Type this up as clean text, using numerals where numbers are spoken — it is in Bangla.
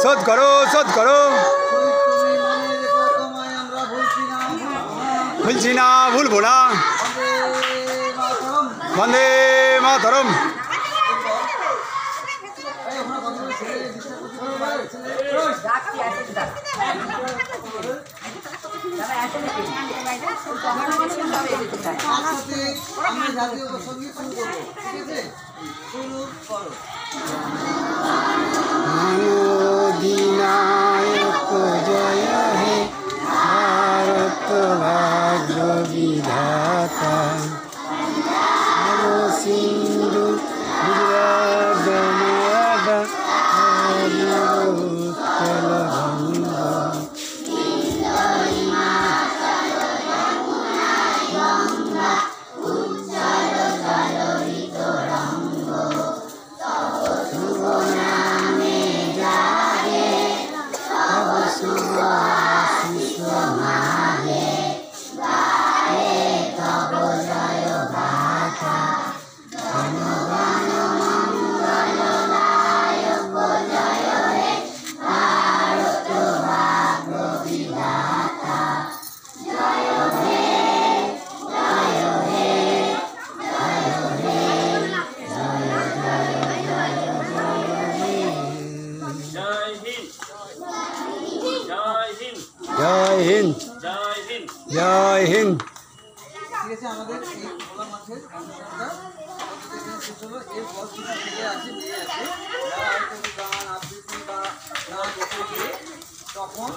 শোধ করো শোধ করো। ভুলছি না ভুলবো না। বন্দে মাতরম। अधिनायक जय हे भारत भाग्य विधाता सिंधु गुजरात उत्कल জয় হিন্দ জয় হিন্দ। ঠিক আছে, আমাদের এই খোলা মাঠের অনুষ্ঠানটা এর পর কিছু ছেলে আছে মেয়ে আছে যারা হয়তো গান আবৃত্তি বা নাচ করতে গিয়ে তখন